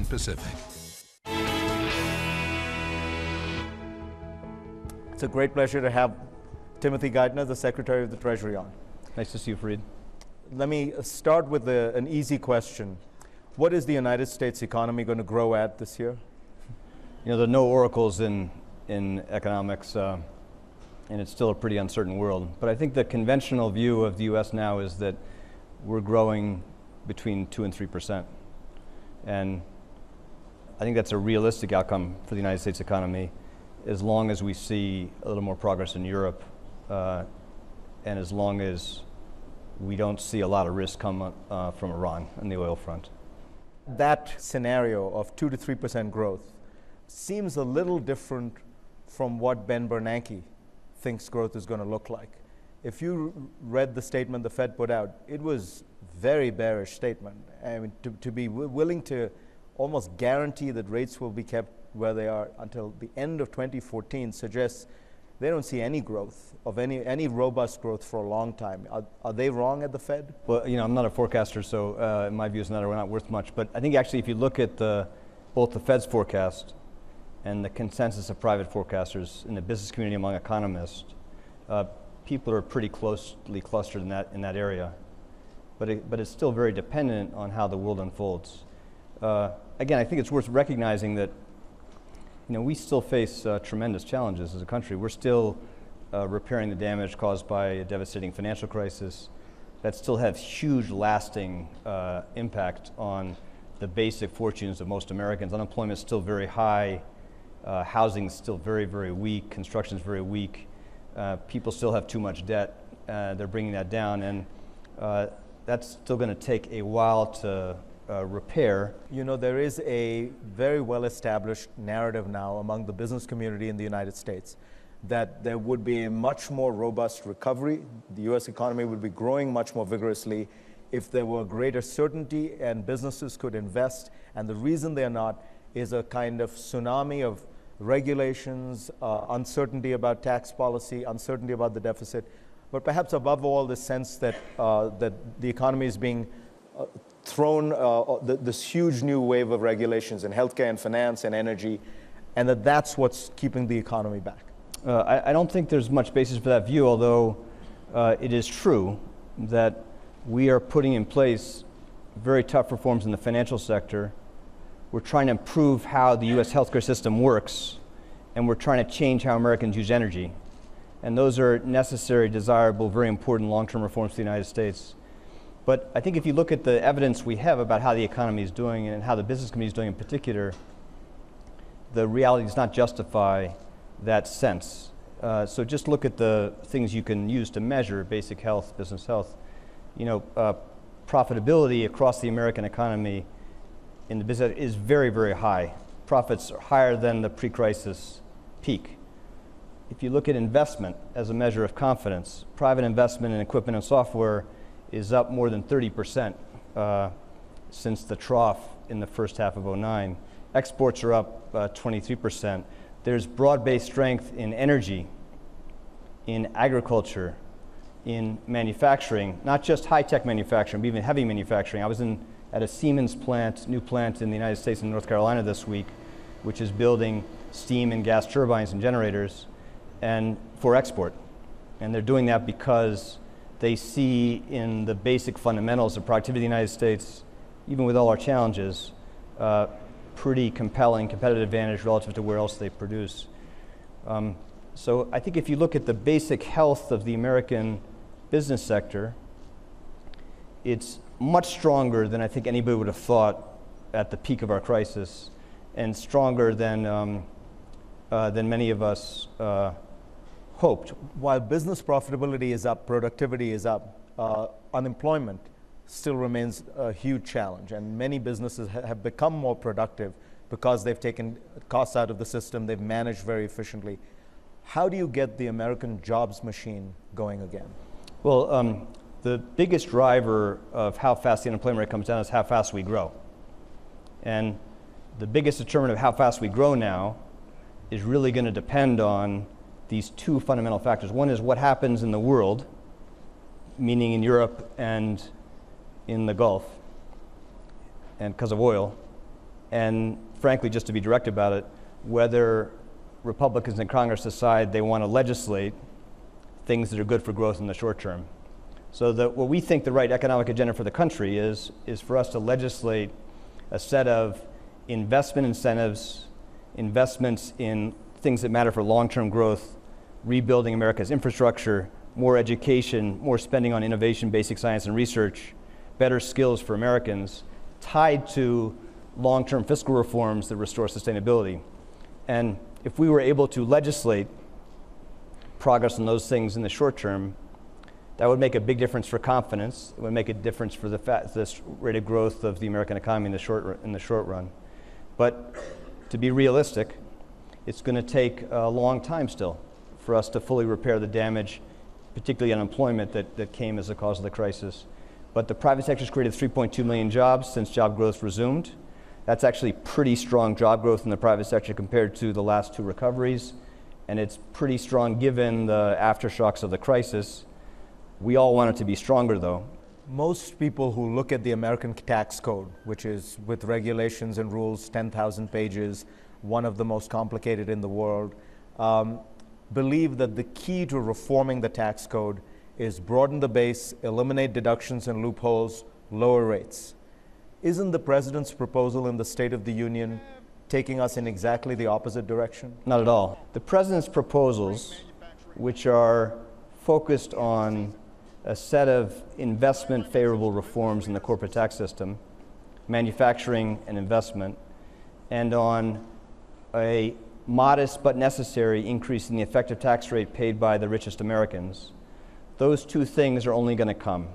Pacific. It's a great pleasure to have Timothy Geithner, the Secretary of the Treasury, on. Nice to see you, Fareed. Let me start with an easy question. What is the United States economy going to grow at this year? You know, there are no oracles in economics, and it's still a pretty uncertain world. But I think the conventional view of the U.S. now is that we're growing between 2% and 3%. And I think that's a realistic outcome for the United States economy, as long as we see a little more progress in Europe, and as long as we don't see a lot of risk come from Iran on the oil front. That scenario of 2 to 3% growth seems a little different from what Ben Bernanke thinks growth is going to look like. If you read the statement the Fed put out, it was very bearish statement. I mean, to be willing to almost guarantee that rates will be kept where they are until the end of 2014 suggests they don't see any growth, of any robust growth for a long time. Are they wrong at the Fed? Well, you know, I'm not a forecaster, so in my view, it's not worth much. But I think actually, if you look at both the Fed's forecast and the consensus of private forecasters in the business community among economists, people are pretty closely clustered in that area. But it's still very dependent on how the world unfolds. Again, I think it's worth recognizing that, you know, we still face tremendous challenges as a country. We're still repairing the damage caused by a devastating financial crisis that still have huge lasting impact on the basic fortunes of most Americans. Unemployment is still very high. Housing is still very, very weak. Construction is very weak. People still have too much debt. They're bringing that down, and that's still going to take a while to repair. You know, there is a very well-established narrative now among the business community in the United States that there would be a much more robust recovery. The U.S. economy would be growing much more vigorously if there were greater certainty and businesses could invest. And the reason they're not is a kind of tsunami of regulations, uncertainty about tax policy, uncertainty about the deficit, but perhaps above all the sense that that the economy is being thrown this huge new wave of regulations in healthcare and finance and energy, and that's what's keeping the economy back. I don't think there's much basis for that view, although it is true that we are putting in place very tough reforms in the financial sector. We're trying to improve how the U.S. healthcare system works, and we're trying to change how Americans use energy. And those are necessary, desirable, very important long-term reforms for the United States. But I think if you look at the evidence we have about how the economy is doing and how the business community is doing in particular, the reality does not justify that sense. So just look at the things you can use to measure basic health, business health. You know, profitability across the American economy in the business is very, very high. Profits are higher than the pre-crisis peak. If you look at investment as a measure of confidence, private investment in equipment and software is up more than 30% since the trough in the first half of '09. Exports are up 23%. There's broad-based strength in energy, in agriculture, in manufacturing, not just high-tech manufacturing, but even heavy manufacturing. I was at a Siemens plant, new plant in the United States in North Carolina this week, which is building steam and gas turbines and generators and for export. And they're doing that because they see in the basic fundamentals of productivity in the United States, even with all our challenges, pretty compelling competitive advantage relative to where else they produce. So I think if you look at the basic health of the American business sector, it's much stronger than I think anybody would have thought at the peak of our crisis, and stronger than many of us hoped. While business profitability is up, productivity is up, unemployment still remains a huge challenge, and many businesses have become more productive because they've taken costs out of the system, they've managed very efficiently. How do you get the American jobs machine going again? Well, the biggest driver of how fast the unemployment rate comes down is how fast we grow. And the biggest determinant of how fast we grow now is really going to depend on these two fundamental factors. One is what happens in the world, meaning in Europe and in the Gulf, and because of oil. And frankly, just to be direct about it, whether Republicans in Congress decide they want to legislate things that are good for growth in the short term. So what we think the right economic agenda for the country is for us to legislate a set of investment incentives, investments in things that matter for long-term growth, rebuilding America's infrastructure, more education, more spending on innovation, basic science and research, better skills for Americans, tied to long-term fiscal reforms that restore sustainability. And if we were able to legislate progress on those things in the short term, that would make a big difference for confidence. It would make a difference for this rate of growth of the American economy in the short run. But to be realistic, it's going to take a long time still for us to fully repair the damage, particularly unemployment that came as a cause of the crisis. But the private sector has created 3.2 million jobs since job growth resumed. That's actually pretty strong job growth in the private sector compared to the last two recoveries. And it's pretty strong given the aftershocks of the crisis. We all want it to be stronger, though. Most people who look at the American tax code, which is with regulations and rules, 10,000 pages, one of the most complicated in the world, believe that the key to reforming the tax code is broaden the base, eliminate deductions and loopholes, lower rates. Isn't the president's proposal in the State of the Union taking us in exactly the opposite direction? Not at all. The president's proposals, which are focused on a set of investment favorable reforms in the corporate tax system, manufacturing and investment, and on a modest but necessary increase in the effective tax rate paid by the richest Americans. Those two things are only going to come,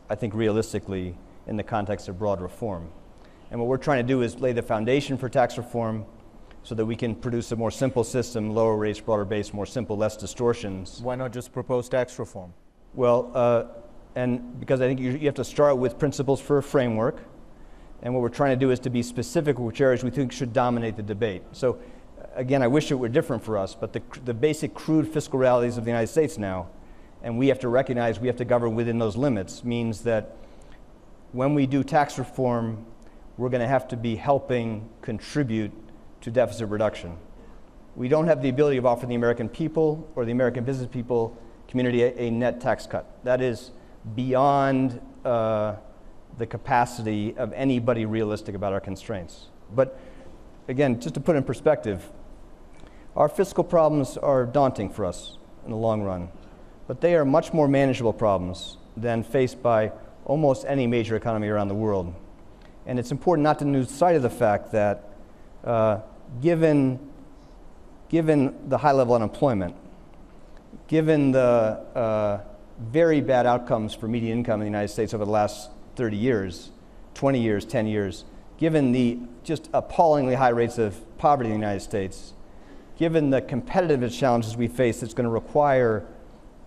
I think, realistically in the context of broad reform. And what we're trying to do is lay the foundation for tax reform so that we can produce a more simple system, lower rates, broader base, more simple, less distortions. Why not just propose tax reform? Well, and because I think you have to start with principles for a framework, and what we're trying to do is to be specific which areas we think should dominate the debate. So again, I wish it were different for us, but the basic crude fiscal realities of the United States now, and we have to recognize we have to govern within those limits, means that when we do tax reform, we're going to have to be helping contribute to deficit reduction. We don't have the ability of offering the American people or the American business people community a net tax cut. That is beyond the capacity of anybody realistic about our constraints. But again, just to put in perspective, our fiscal problems are daunting for us in the long run, but they are much more manageable problems than faced by almost any major economy around the world. And it's important not to lose sight of the fact that given the high level of unemployment, given the very bad outcomes for median income in the United States over the last 30 years, 20 years, 10 years, given the just appallingly high rates of poverty in the United States, given the competitive challenges we face, it's going to require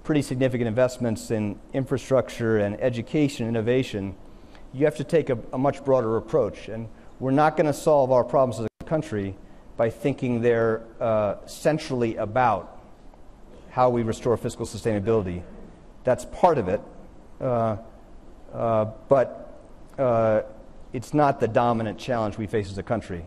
pretty significant investments in infrastructure and education, innovation. You have to take a much broader approach. And we're not going to solve our problems as a country by thinking they're centrally about how we restore fiscal sustainability. That's part of it, but it's not the dominant challenge we face as a country.